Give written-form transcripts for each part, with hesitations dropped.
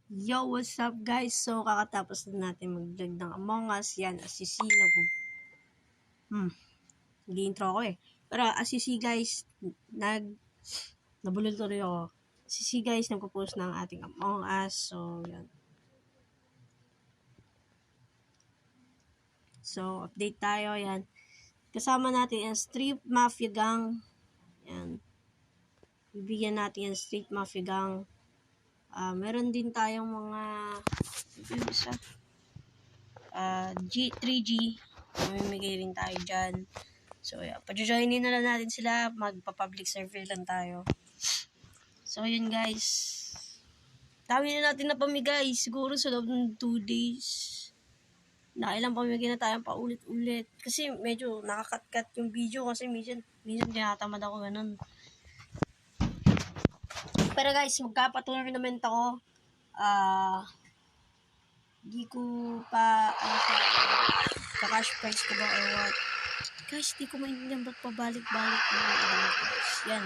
Yo, what's up guys? So, kakatapos na natin mag-vlog ng Among Us. Yan, Assisi na po. Nag-intro ako eh. Pero Assisi guys, nabulol tuloy ako. Assisi guys, nagpo-post ng ating Among Us. So, yan. So, update tayo. Yan. Kasama natin ang Street Mafia Gang. Yan. Bibigyan natin yung Street Mafia Gang. Meron din tayong mga isa. 3G. Mamimigay rin tayo dyan. So, yeah. Pa-joinin na lang natin sila. Magpa-public server lang tayo. So, yun guys. Dami na natin na pamigay. Siguro sa loob ng 2 days. Nakailang pamigay na tayong paulit-ulit. Kasi medyo nakakat-cut yung video. Kasi minsan tinatamad ako ganun. Pero guys, magkapa-tournament ako. Di ko pa, ka-cash prize ko ba or what. Guys, di ko maintindihan ba't pabalik-balik ng ibang guys. Yan.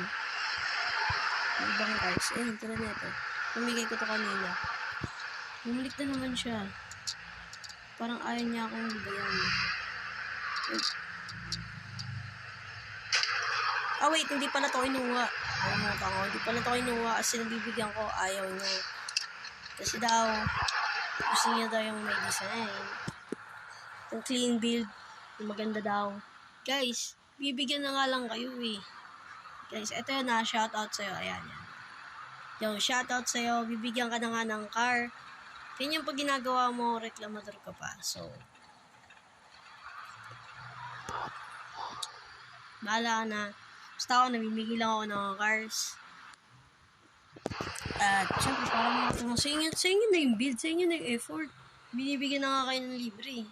Yung ibang guys. Ayun, tulad nito. Pumigay ko to kanina. Bumalik na naman siya. Parang ayaw niya akong ligayan. Wait, hindi pala to kinuha. Hindi pala to kinuha kasi nabibigyan ko, ayaw niya. Kasi daw, gusto niya daw yung may design. Yung clean build, yung maganda daw. Guys, bibigyan na nga lang kayo eh. Guys, eto yun na, shoutout sa'yo. Ayan, yan. Yung shoutout sa'yo, bibigyan ka na nga ng car. Ganyan pag ginagawa mo, reklamador ka pa. So, bahala ka na. Basta ako, namimigil lang ako ng cars. At, syempre, parang sa inyo na yung build, sa inyo na yung effort. Binibigyan na nga kayo ng libre.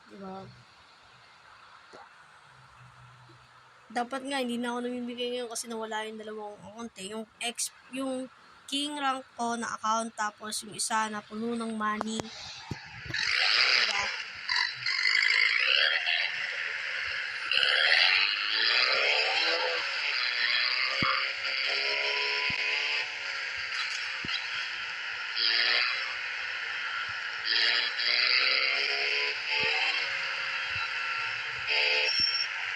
Diba? Dapat nga, hindi na ako namimigay ngayon kasi nawala yung dalawang account eh. Yung king rank ko na account, tapos yung isa na puno ng money. Diba?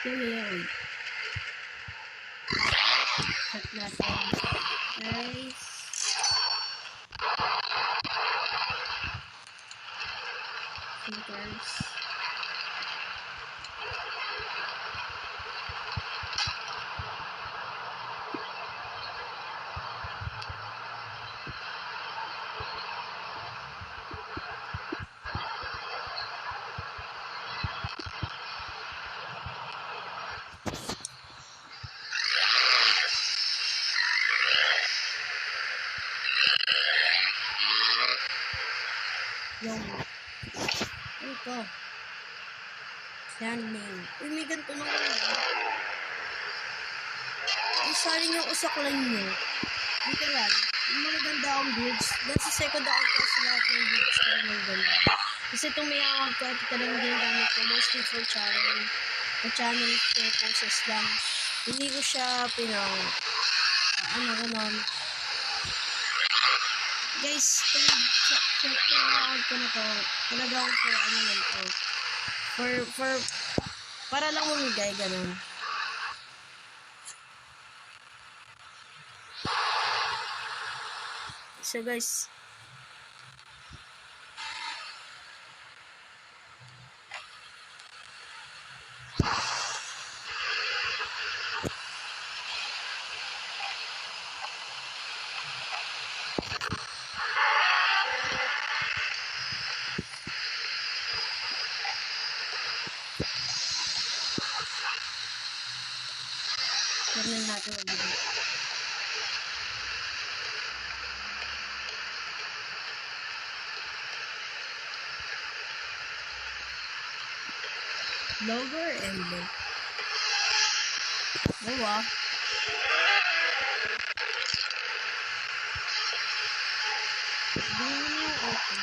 Yun. Check natin. Guys. Filters. Yung ito yan name. Uy, may ganito na nga. Isali niyo ako sa clan niyo. Literal. Yung mga ganda akong builds. Dahil sa second account ko sa lahat ng builds ko ng ganda. Kasi itong may account ko, ito talagang ginagamit ko mostly for channel. For channel purposes lang. Hindi ko siya ganon. Guys, check yung account ko na to. Talagang for para lang mamigay, ganon. So guys, tignan natin ang video. Lower emblem. Diba? Okay.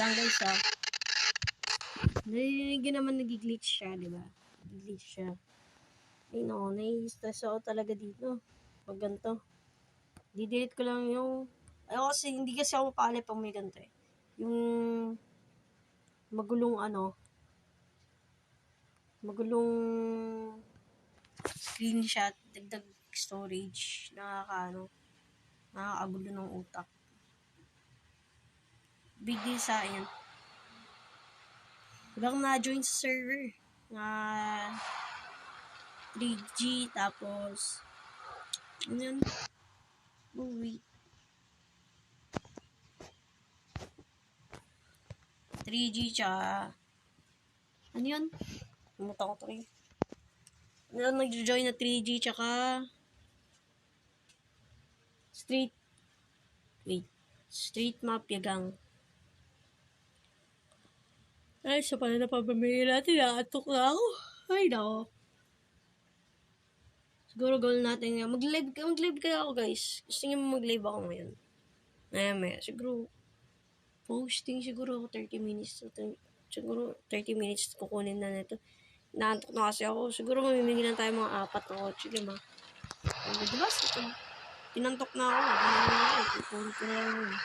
lang guys ha. Narinig yun naman nag-glitch siya, di ba? Nag-glitch siya. Ay no, nai-stress ako talaga dito. Pag ganito. Di-delete ko lang yung... Ay kasi hindi kasi ako mapakali pag may ganito eh. Yung magulong magulong screenshot, dagdag storage, nakakagulo ng utak. Big deal sa akin. Walang na-join sa server. 3G, tapos, ano yun? Oh, wait. 3G, tsaka, ano yun? Pumunta ko to rin. Meron nag-join na 3G, tsaka, Street Mafia Gang. Ay, sa pala na pamamili natin, nakatok na ako. Ay, nako. Siguro goal natin nga. Mag-live kaya ako, guys. Gusto niyo mag-live ako ngayon. Maya. Siguro, posting siguro ako 30 minutes. Siguro, 30 minutes kukunin na nito. Naantok na kasi ako. Siguro mamimili lang tayo mga 4 na kotse, diba? Diba? Tinantok na ako. Kukunin ko na lang yun.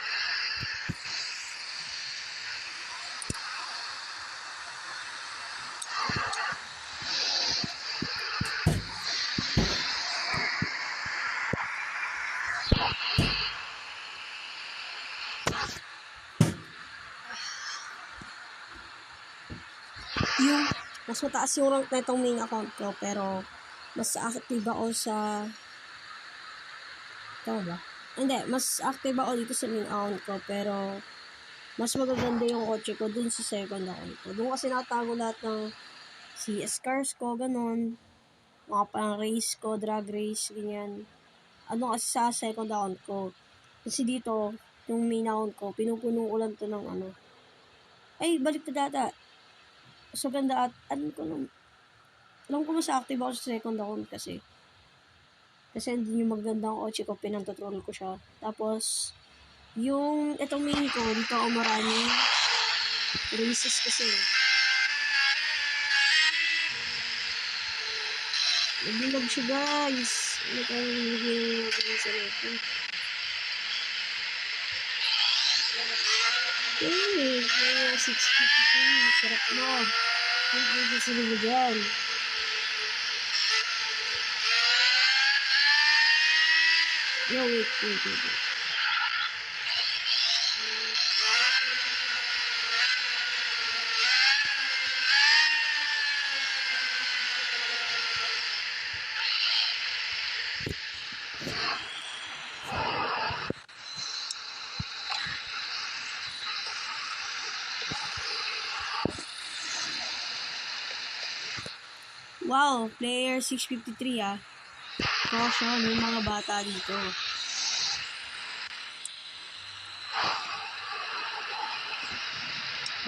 Mas mataas yung rank na itong main account ko, pero mas active ako sa... Tama ba? Hindi, mas active ako dito sa main account ko, pero mas magaganda yung kotse ko dun sa second account ko. Doon kasi nakatago lahat ng CS cars ko, ganon. Mga pang race ko, drag race, ganyan. Ano kasi sa second account ko. Kasi dito, yung main account ko, pinupuno ko lang to ng ano. Ay, balik na data. So, ganda at, alam ko mas active ako sa second account kasi hindi yung magandang kotse ko, pinantotrol ko siya. Tapos, yung, itong main ko, dito ako maraming races kasi. Nagbilag siya, guys. Ano tayo nagbilag sa ito? Okay, 652. Sarap mo. Hindi sa nilagyan. Yo, wait. Wow, player 653 ah. Caution, may mga bata dito.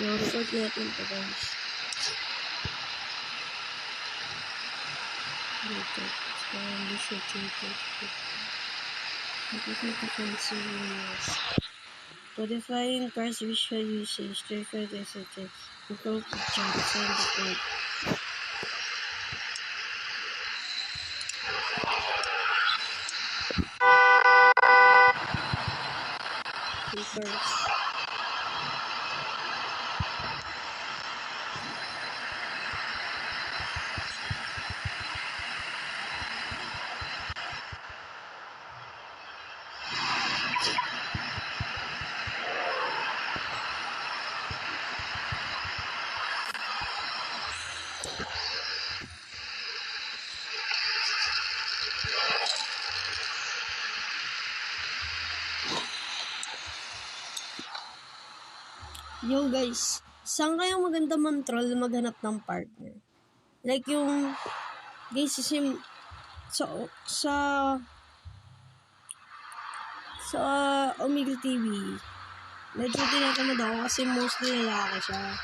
Record natin ito, guys. Modifying cars visual usage, different SHS, control picture, design default. Papers. Yo guys, saan kaya maganda man-troll maghanap ng partner? Like yung, guys, kasi sa Omegle TV, medyo tinatamad ako kasi mostly lalaki siya.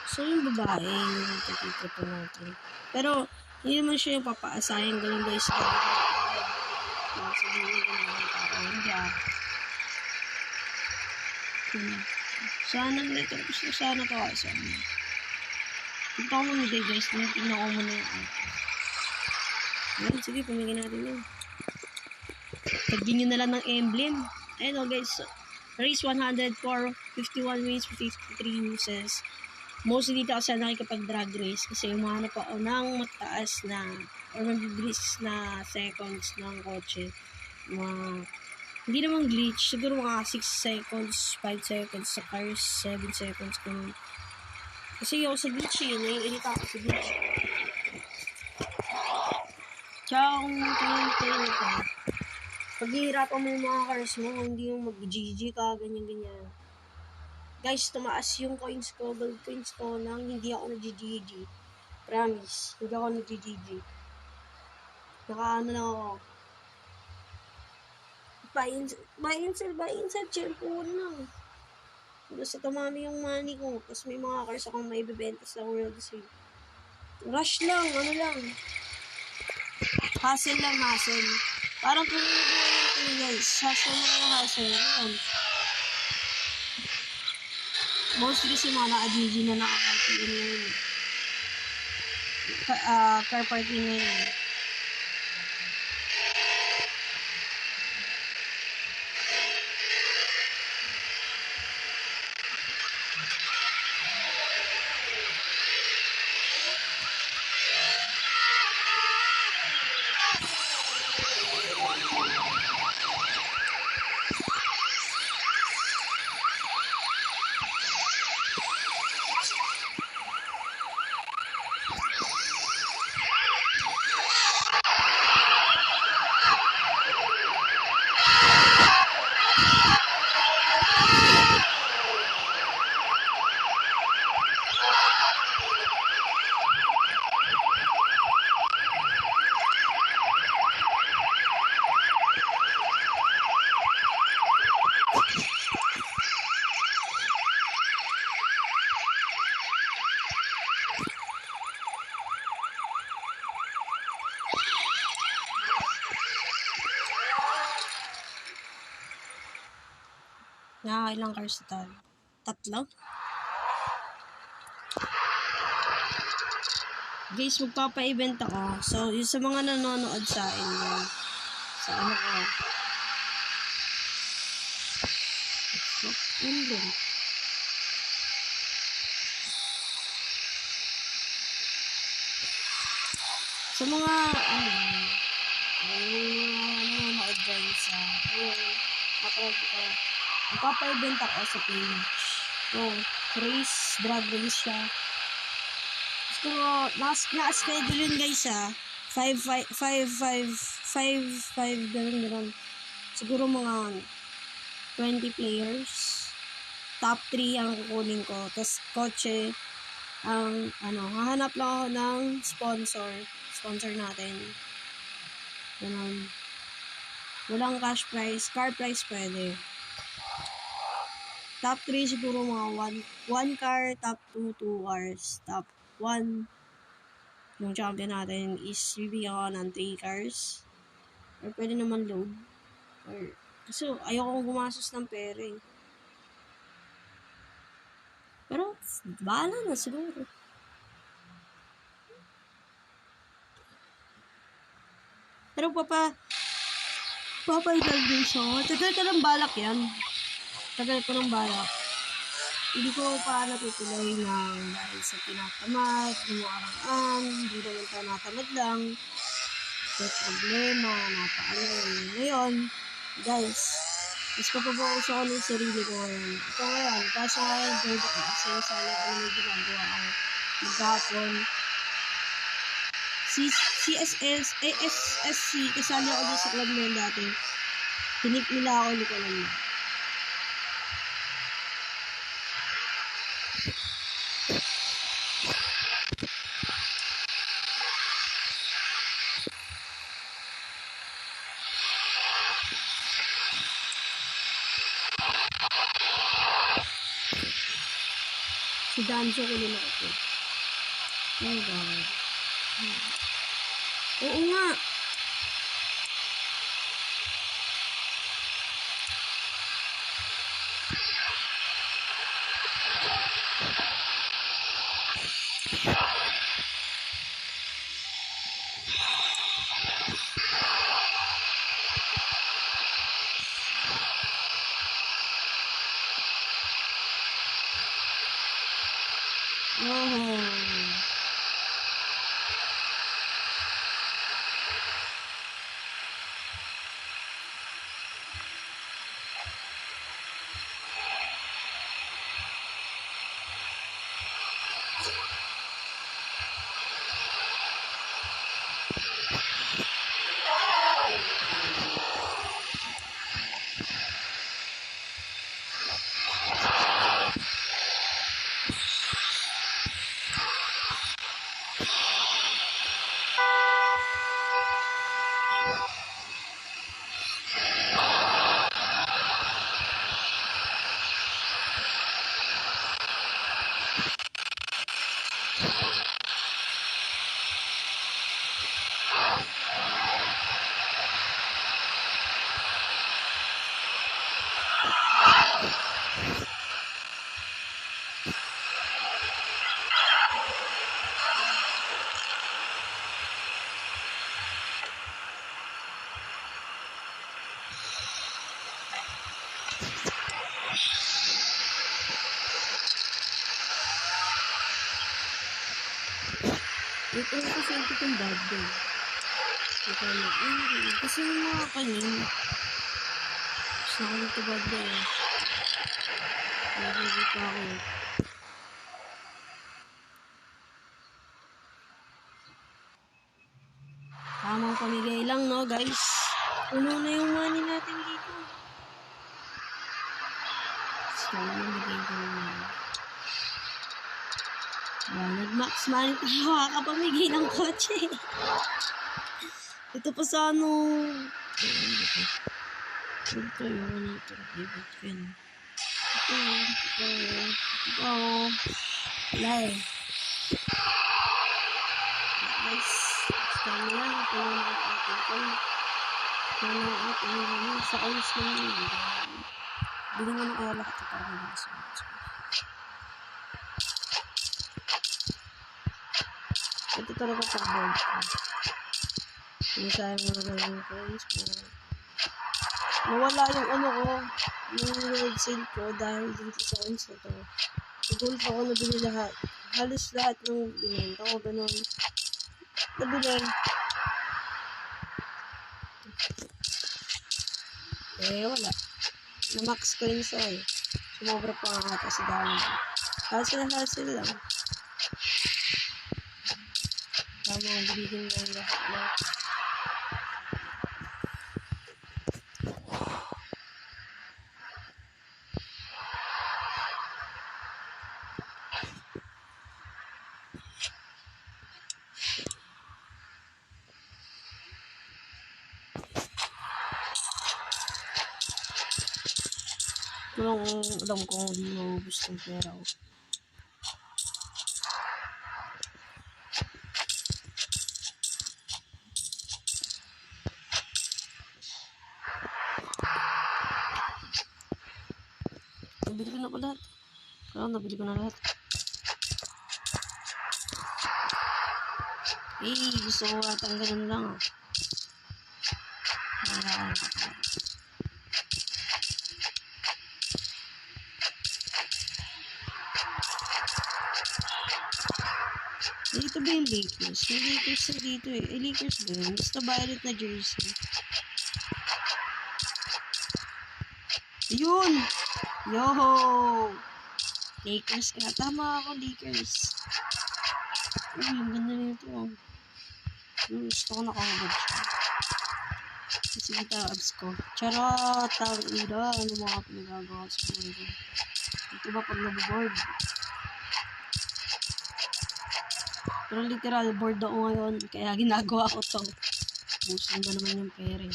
So yung babae, yung nakikita po natin. Pero, hindi naman siya yung papaasahin, ganun guys. Sabihin ko naman, parang hindi Sana letter. Gusto ko sana to kasi. Tignan ko muna guys. Tignan ko muna yung ayan, sige, pumigin natin yun. Tagin nyo na lang ng emblem. Ayun o guys. Race 100 for 51 wins, 53 uses. Mostly dito kasi nakikipag-drag race kasi umahanap ako ng mataas na or mabibilis na seconds ng kotse. Hindi naman glitch. Siguro mga 6 seconds, 5 seconds sa cars, 7 seconds ganun. Kasi ako sa glitch yun. Naiirita ako sa glitch. Tsaka kung tingin ito, paghihirapan mo yung mga cars mo, hindi yung mag-GG ka, ganyan-ganyan. Guys, tumaas yung coins ko, gold coins ko, nang hindi ako nag-GG. Promise, hindi ako nag-GG. Naka-ano lang ako. Buy and sell, chill po na. Gusto tumami yung money ko, tapos may mga cars akong may bibenta sa World Sale. Rush lang, ano lang. Hustle lang, hustle. Parang kung yung guys, hustle lang, hustle. Ayan. Mostly si mga naka-GG na naka-party ngayon. Car party ngayon. Nakakailang cars na tayo? 3? Guys, magpapa-event ako. So, yung sa mga nanonood sa akin yun. Sa ano ko. Emblem. Sa mga nanonood dyan sa magpapa-event ako sa page. So, drag race siya. Gusto ko, naka-schedule yun guys 5-5, ganun. Siguro mga 20 players. Top 3 ang kukunin ko. Tapos kotse, hahanap lang ako ng sponsor natin. Ganun. Walang cash prize, car prize pwede. Top 3 siguro mga 1 car, top 2 cars, top 1 yung champion natin is bibigyan ko ng 3 cars. Or pwede naman load. Or, kasi ayoko gumastos ng pera eh. Pero, bahala na siguro. Pero papaigalbase ako. Tagal ka ng balak yan. Tagal ko ng balak. Hindi ko pa natutuloy ng dahil sa tinatamad, lumakaraan, hindi naman tayo natamad lang. May problema, ngayon, guys, mas papabawas ako ng sarili ko ngayon. Ito ngayon, kaso ngayon, grade ako kasi sana ano may ginagawa ako. Maghapon. ASSC, kasali ako dyan sa club na yun dati. Tinik nila ako, hindi ko alam na. Si Danjo ko nila ito. Oh God. Oo nga. Ito na kasi itong bad boy. Ito na. Kasi yung mga kanin. Gusto ko nito bad boy eh. Nagigit pa ako. Tamang pamigay lang, no, guys? Puno na yung money natin dito. So, nabigay ko naman. Nag-max money tayo, kakapamigay ng kotse. Ito pa sa ano. Ito yun. Ito. Wala eh. Guys, start na lang. Ito na natin ito. Sa oils na yun. Bili mo na kaya lahat ito para mga sa oils. Ito talaga sa board ko. Sinasayang mga ganyan coins mo. Nawala yung ano ko, yung road sale ko dahil dito sa coins na to. Gold ako nabili lahat. Halos lahat ng binenta ko, ganun. Nabili. Wala. Na-max coins ko eh. Sumobra pa nga kasi dami. Hassle lang. Tama ang bilhin na lahat na. Kung alam kong hindi maubos ng pera ko. Nabili ko na pa lahat. Nabili ko na lahat. Gusto ko atang ganun lang. Dito ba yung Lakers? May Lakers na dito eh. Lakers ba yun? Basta violet na jersey. Yun! Yo! Lakers ka. Tama ako, Lakers. Ang ganda nito. Gusto ko nakahagod siya. Kasi kita abs ko. Charot! Ang ira. Ano mga pinagagawa sa buhay. Ito ba pag naboboard? Pero literal, bored ako ngayon. Kaya ginagawa ko to. Busan ba naman yung pera eh.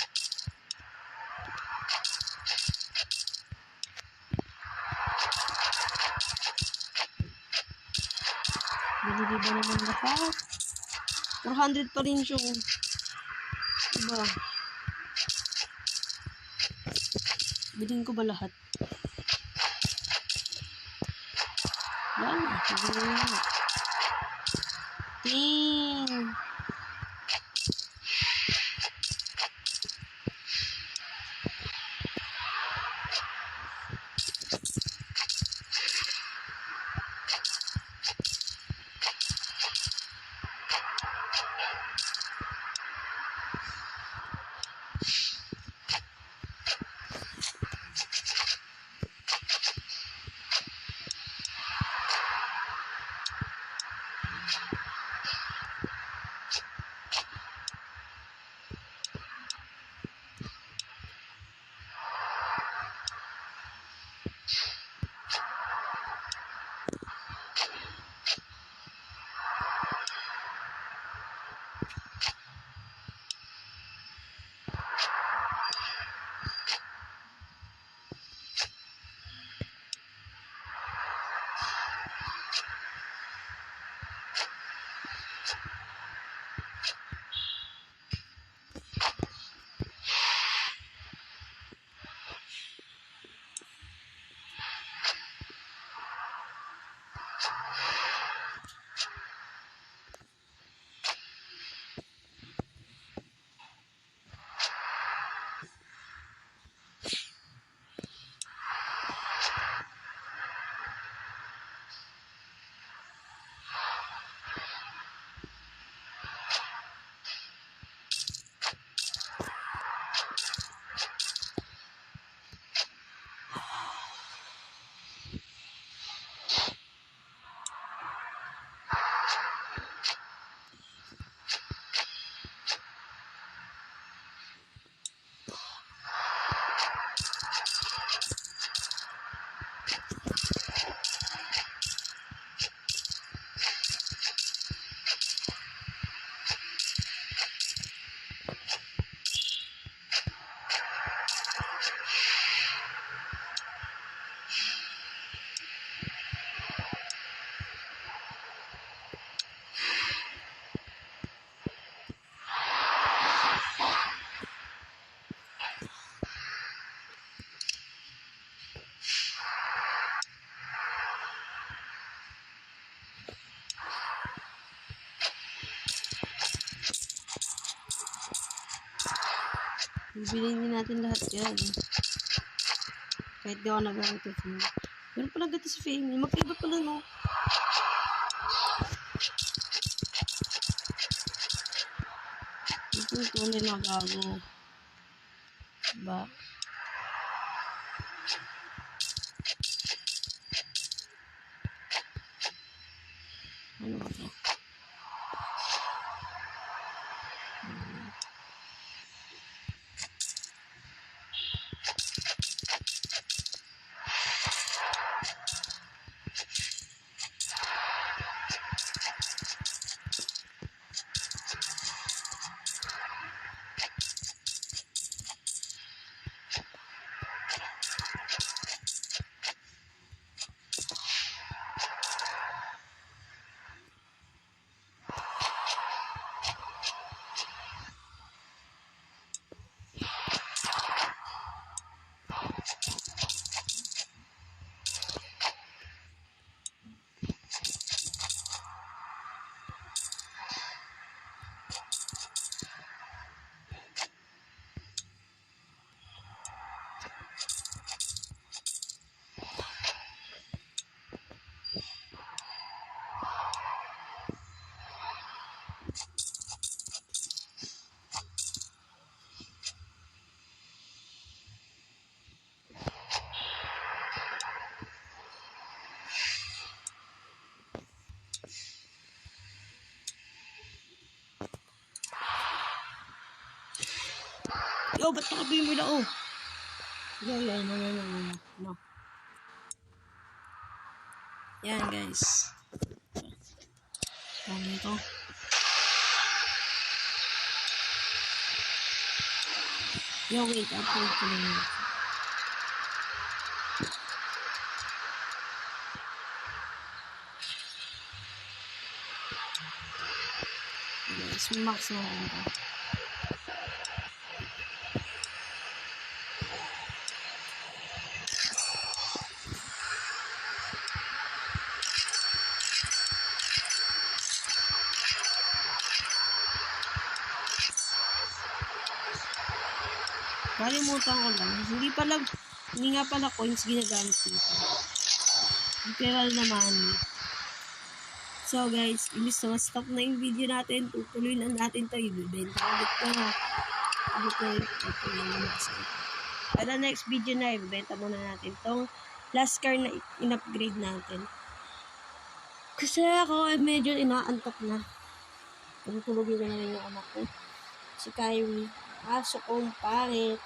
Binili ba naman lahat? 400 pa rin siya. Diba? Bilhin ko ba lahat? Wala na. Bilhin na. Ding! Bibilhin din natin lahat yan. Kahit di ako nagamit ito. Meron pala gato si Fame. Magkaiba pala, no? Ito yung tunay na gago. Diba? Ano ba ito? Yo, ba't nakabimil ako? No. Yan, guys. Ano ito? Yo, wait. Upload ko lang yun. Guys, max na ako ito. Kalimutan ko lang. Hindi nga pala coins ginagamit dito. Literal naman. So guys, imbis na stop na yung video natin, tutuloy na natin to. Ibibenta ulit ko na. Para next video na, ibibenta muna natin tong last car na in-upgrade natin. Kasi ako ay medyo inaantok na. Tulogin ko na rin yung anak ko. Si Kyrie. Aso kong pangit.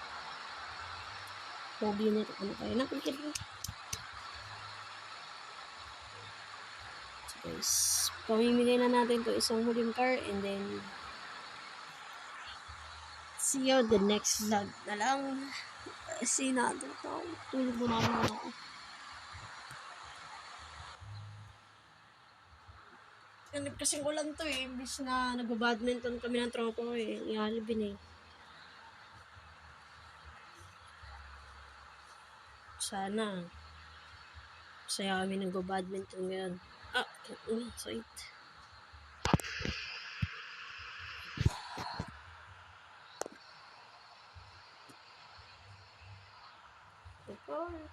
Pogi na ito. Ano kayo? Nakikit mo. So guys, pamimili na natin to isang huling car and then see you the next vlog na lang. See natin to. Tulog mo na ako. Kasing ko lang to eh. Imbis na nag-badminton kami ng tropa ko eh. Ihalibin eh. Sana. Masaya kami nag-badminton ngayon. Sait. Bye.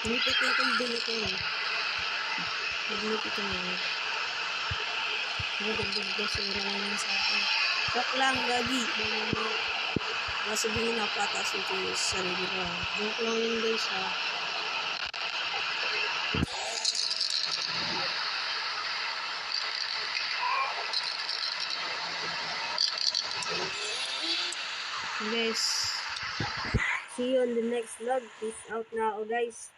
Lipit na itong bill ito eh. Naglipit ko na yun. Nagdagdag basura lang yan sa akin. Joke lang, gagi. Masabihin na patas ito yung sarili ko. Joke lang yun guys ha. Guys, see you on the next vlog. Peace out na ako guys.